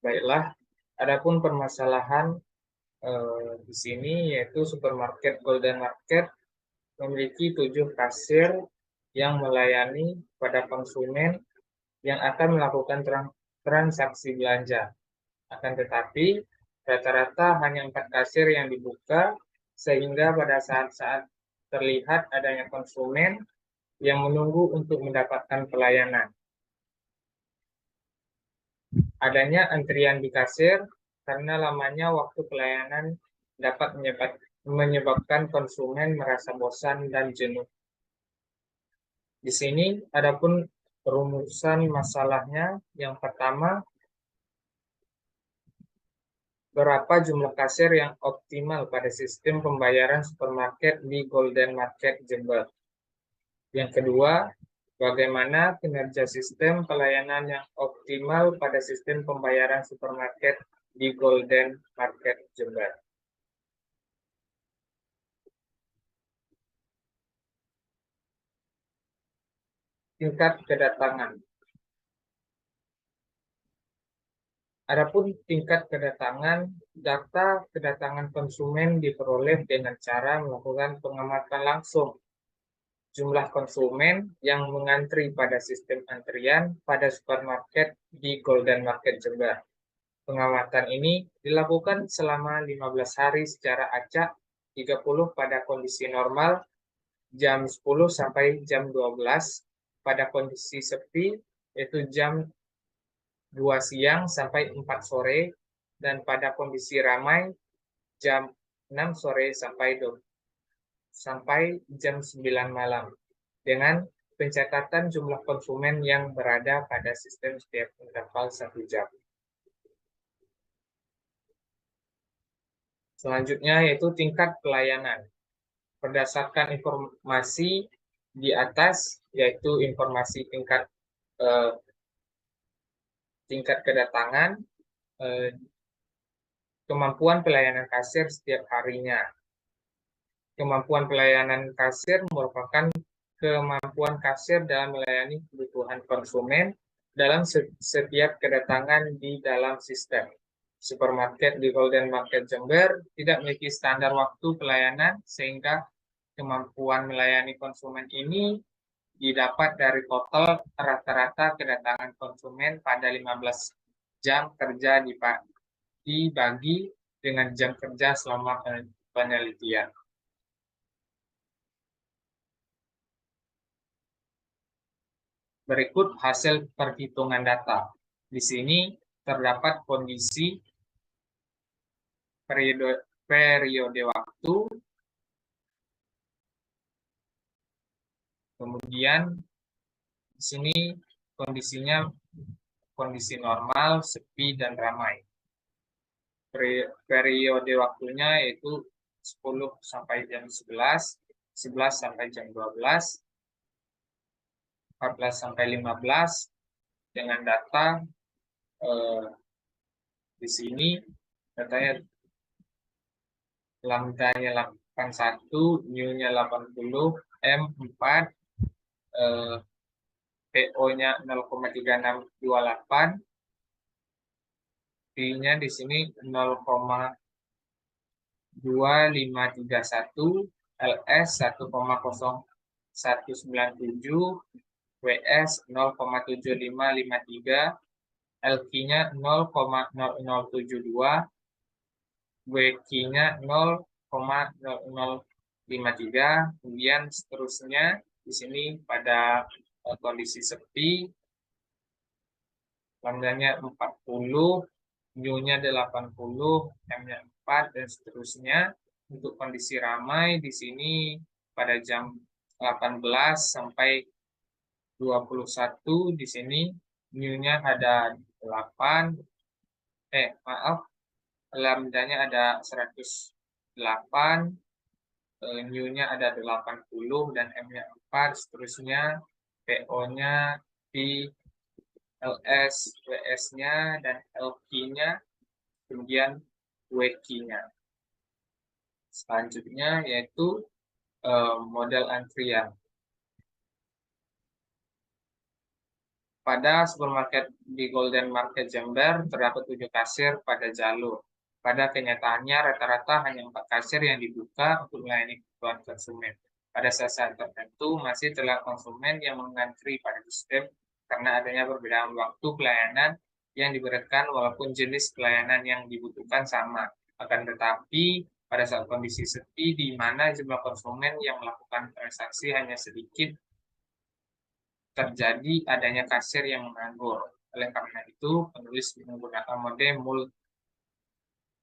Baiklah, adapun permasalahan di sini yaitu supermarket Golden Market memiliki 7 kasir yang melayani pada konsumen yang akan melakukan transaksi belanja. Akan tetapi, rata-rata hanya 4 kasir yang dibuka, sehingga pada saat-saat terlihat adanya konsumen yang menunggu untuk mendapatkan pelayanan. Adanya antrian di kasir karena lamanya waktu pelayanan dapat menyebabkan konsumen merasa bosan dan jenuh. Di sini adapun rumusan masalahnya. Yang pertama, berapa jumlah kasir yang optimal pada sistem pembayaran supermarket di Golden Market Jember. Yang kedua, bagaimana kinerja sistem pelayanan yang optimal pada sistem pembayaran supermarket di Golden Market Jember. Tingkat kedatangan. Adapun tingkat kedatangan, data kedatangan konsumen diperoleh dengan cara melakukan pengamatan langsung jumlah konsumen yang mengantri pada sistem antrian pada supermarket di Golden Market Jember. Pengamatan ini dilakukan selama 15 hari secara acak, 30 pada kondisi normal, jam 10 sampai jam 12, pada kondisi sepi, yaitu jam 2 siang sampai 4 sore, dan pada kondisi ramai, jam 6 sore sampai jam 9 malam, dengan pencatatan jumlah konsumen yang berada pada sistem setiap interval 1 jam. Selanjutnya yaitu tingkat pelayanan. Berdasarkan informasi di atas, yaitu informasi tingkat kedatangan, kemampuan pelayanan kasir setiap harinya. Kemampuan pelayanan kasir merupakan kemampuan kasir dalam melayani kebutuhan konsumen dalam setiap kedatangan di dalam sistem. Supermarket di Golden Market Jember tidak memiliki standar waktu pelayanan, sehingga kemampuan melayani konsumen ini didapat dari total rata-rata kedatangan konsumen pada 15 jam kerja dibagi dengan jam kerja selama penelitian. Berikut hasil perhitungan data. Di sini terdapat kondisi periode waktu, kemudian di sini kondisinya kondisi normal, sepi, dan ramai. Periode waktunya yaitu 10 sampai jam 11, 11 sampai jam 12, 14 sampai 15, dengan data di sini datanya lambdanya 81, new-nya 80, M4, PO-nya 0,3628, P-nya di sini 0,2531, LS 1,0197, WS 0,7553, LQ-nya 0,0072, WQ-nya 0,0053, kemudian seterusnya di sini pada kondisi sepi, lambdanya 40, new-nya 80, M-nya 4, dan seterusnya. Untuk kondisi ramai di sini pada jam 18 sampai 21, di sini new-nya ada 8, lambdanya ada 108, new-nya ada 80, dan M-nya 4, seterusnya PO-nya di LS, WS-nya, dan LQ-nya, kemudian WQ-nya. Selanjutnya yaitu model antrian. Pada supermarket di Golden Market Jember, terdapat 7 kasir pada jalur. Pada kenyataannya, rata-rata hanya 4 kasir yang dibuka untuk melayani kebutuhan konsumen. Pada saat-saat tertentu, masih terlihat konsumen yang mengantri pada sistem karena adanya perbedaan waktu pelayanan yang diberikan walaupun jenis pelayanan yang dibutuhkan sama. Akan tetapi, pada saat kondisi sepi di mana jumlah konsumen yang melakukan transaksi hanya sedikit, terjadi adanya kasir yang menganggur. Oleh karena itu, penulis menggunakan mode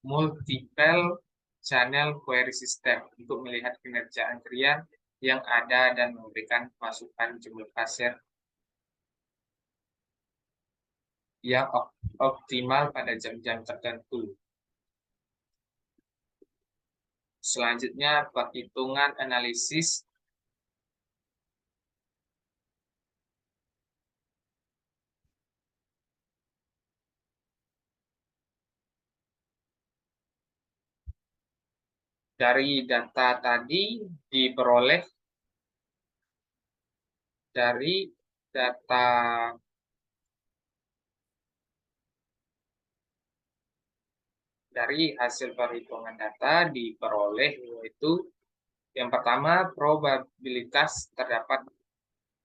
multiple channel query system untuk melihat kinerja antrian yang ada dan memberikan masukan jumlah kasir yang optimal pada jam-jam tertentu. Selanjutnya, perhitungan analisis dari data tadi diperoleh dari data hasil perhitungan data diperoleh yaitu yang pertama, probabilitas terdapat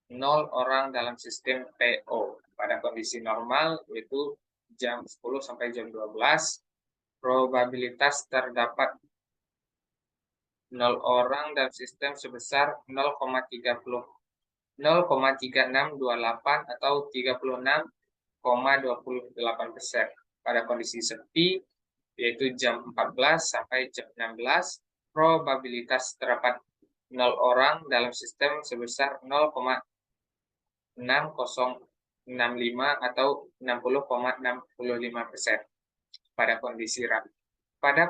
0 orang dalam sistem PO pada kondisi normal yaitu jam 10 sampai jam 12. Probabilitas terdapat 0 orang dalam sistem sebesar 0,3628 atau 36,28%. Pada kondisi sepi yaitu jam 14 sampai jam 16, probabilitas terdapat 0 orang dalam sistem sebesar 0,6065 atau 60,65%. Pada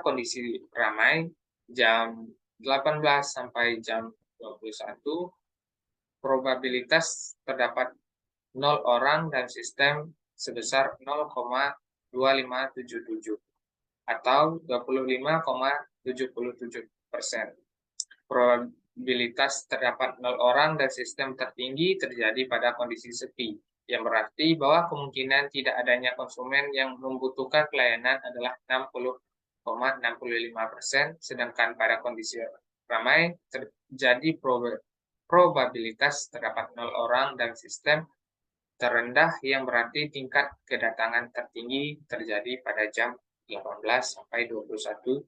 kondisi ramai jam 18 sampai jam 21, probabilitas terdapat 0 orang dalam sistem sebesar 0,2577 atau 25,77%. Probabilitas terdapat 0 orang dan sistem tertinggi terjadi pada kondisi sepi, yang berarti bahwa kemungkinan tidak adanya konsumen yang membutuhkan pelayanan adalah 60,65%, sedangkan pada kondisi ramai terjadi probabilitas terdapat 0 orang dan sistem terendah, yang berarti tingkat kedatangan tertinggi terjadi pada jam 18 sampai 21.00.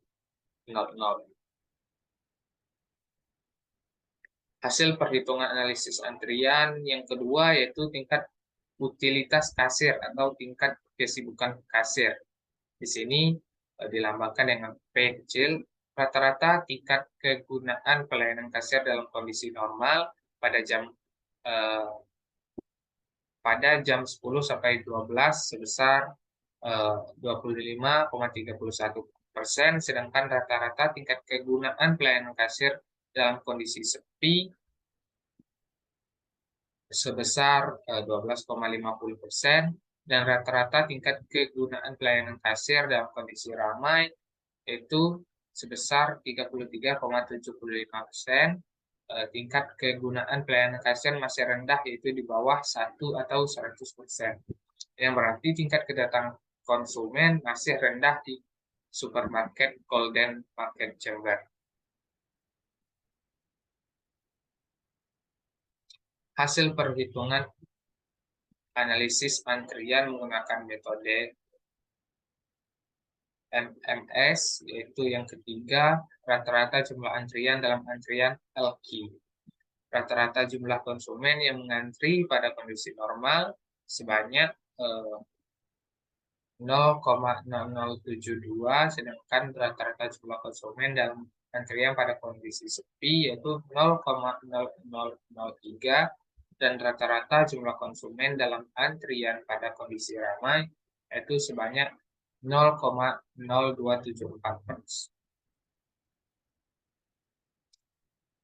Hasil perhitungan analisis antrian yang kedua yaitu tingkat utilitas kasir atau tingkat kesibukan kasir. Di sini dilambangkan dengan P kecil. Rata-rata tingkat kegunaan pelayanan kasir dalam kondisi normal pada jam 10 sampai 12 sebesar 25,31%, sedangkan rata-rata tingkat kegunaan pelayanan kasir dalam kondisi sepi sebesar 12,50%, dan rata-rata tingkat kegunaan pelayanan kasir dalam kondisi ramai itu sebesar 33,75%. Tingkat kegunaan pelayanan kasir masih rendah, yaitu di bawah 1 atau 100%. Yang berarti tingkat kedatangan konsumen masih rendah di supermarket Golden Market Jember. Hasil perhitungan analisis antrian menggunakan metode MMS, yaitu yang ketiga, rata-rata jumlah antrian dalam antrian LQ. Rata-rata jumlah konsumen yang mengantri pada kondisi normal sebanyak 0,0072, sedangkan rata-rata jumlah konsumen dalam antrian pada kondisi sepi yaitu 0,0003, dan rata-rata jumlah konsumen dalam antrian pada kondisi ramai yaitu sebanyak 0,0274%.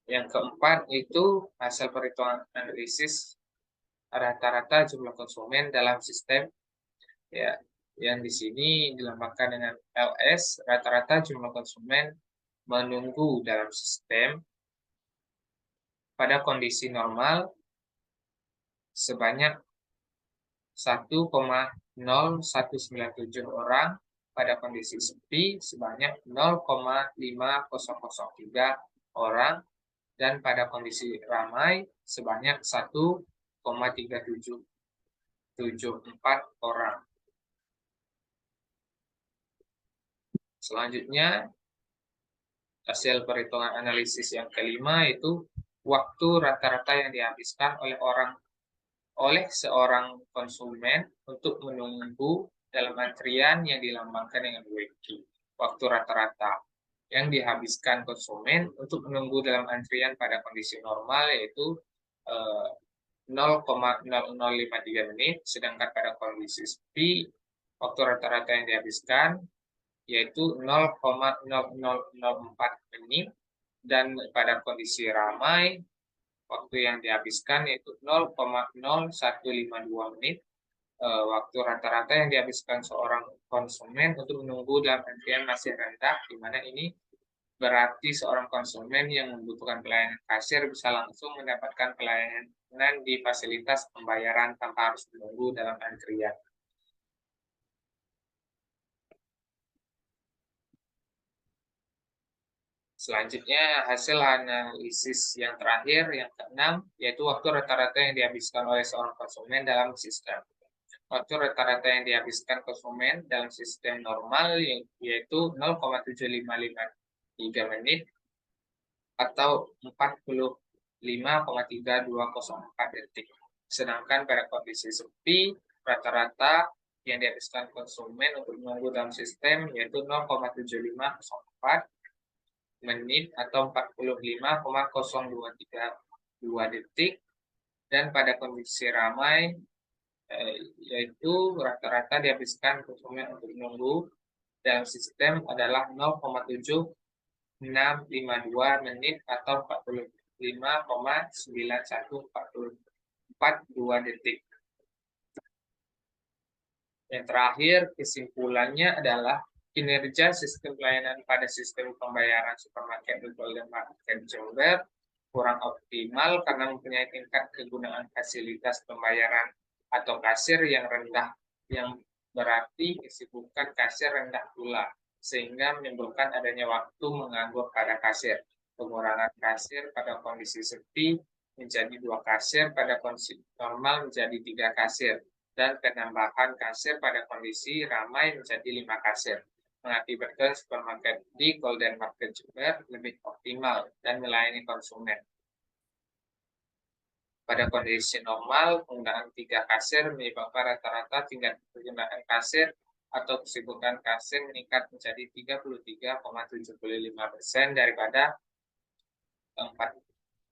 Yang keempat itu hasil perhitungan analisis rata-rata jumlah konsumen dalam sistem, ya, yang di sini dilambangkan dengan LS. Rata-rata jumlah konsumen menunggu dalam sistem pada kondisi normal sebanyak 1,0197 orang, pada kondisi sepi sebanyak 0,5003 orang, dan pada kondisi ramai sebanyak 1,3774 orang. Selanjutnya, hasil perhitungan analisis yang kelima yaitu waktu rata-rata yang dihabiskan oleh seorang konsumen untuk menunggu dalam antrian yang dilambangkan dengan WQ. Waktu rata-rata yang dihabiskan konsumen untuk menunggu dalam antrian pada kondisi normal yaitu 0,0053 menit, sedangkan pada kondisi sepi waktu rata-rata yang dihabiskan yaitu 0,0004 menit, dan pada kondisi ramai waktu yang dihabiskan yaitu 0,0152 menit. Waktu rata-rata yang dihabiskan seorang konsumen untuk menunggu dalam antrian masih rendah, di mana ini berarti seorang konsumen yang membutuhkan pelayanan kasir bisa langsung mendapatkan pelayanan di fasilitas pembayaran tanpa harus menunggu dalam antrian. Selanjutnya, hasil analisis yang terakhir, yang keenam, yaitu waktu rata-rata yang dihabiskan oleh seorang konsumen dalam sistem. Waktu rata-rata yang dihabiskan konsumen dalam sistem normal yaitu 0,7553 menit atau 45,3204 detik. Sedangkan pada kondisi sepi, rata-rata yang dihabiskan konsumen untuk menunggu dalam sistem yaitu 0,7504 menit atau 45,0232 detik, dan pada kondisi ramai yaitu rata-rata dihabiskan konsumen untuk menunggu dalam sistem adalah 0,7652 menit atau 45,9142 detik. Yang terakhir, kesimpulannya adalah kinerja sistem pelayanan pada sistem pembayaran supermarket Golden Market Jember kurang optimal karena mempunyai tingkat kegunaan fasilitas pembayaran atau kasir yang rendah, yang berarti kesibukan kasir rendah pula, sehingga menimbulkan adanya waktu menganggur pada kasir. Pengurangan kasir pada kondisi sepi menjadi 2 kasir, pada kondisi normal menjadi 3 kasir, dan penambahan kasir pada kondisi ramai menjadi 5 kasir, mengakibatkan supermarket di Golden Market Jember lebih optimal dan melayani konsumen. Pada kondisi normal, penggunaan 3 kasir menyebabkan rata-rata tingkat penggunaan kasir atau kesibukan kasir meningkat menjadi 33,75% daripada 4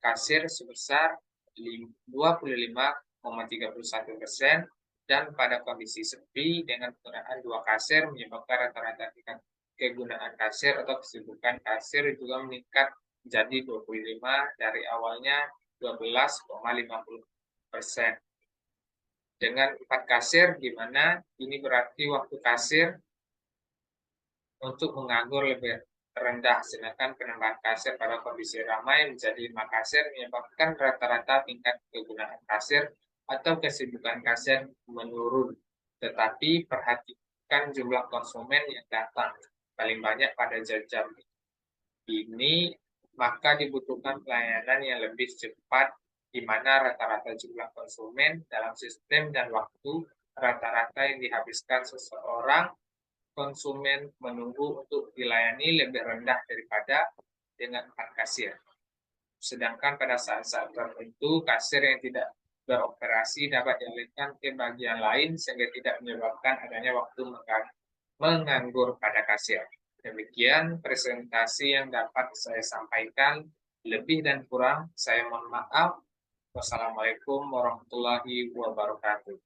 kasir sebesar 25,31%, dan pada kondisi sepi dengan penggunaan 2 kasir menyebabkan rata-rata tingkat kegunaan kasir atau kesibukan kasir juga meningkat menjadi 25 dari awalnya 12,50%. Dengan 4 kasir, di mana ini berarti waktu kasir untuk menganggur lebih rendah, sedangkan penambahan kasir pada kondisi ramai menjadi 5 kasir menyebabkan rata-rata tingkat kegunaan kasir atau kesibukan kasir menurun. Tetapi perhatikan jumlah konsumen yang datang paling banyak pada jam-jam ini, maka dibutuhkan pelayanan yang lebih cepat, di mana rata-rata jumlah konsumen dalam sistem dan waktu rata-rata yang dihabiskan seseorang konsumen menunggu untuk dilayani lebih rendah daripada dengan 4 kasir. Sedangkan pada saat-saat tertentu, kasir yang tidak beroperasi dapat dialihkan ke bagian lain sehingga tidak menyebabkan adanya waktu menganggur pada kasir. Demikian presentasi yang dapat saya sampaikan. Lebih dan kurang saya mohon maaf. Wassalamualaikum warahmatullahi wabarakatuh.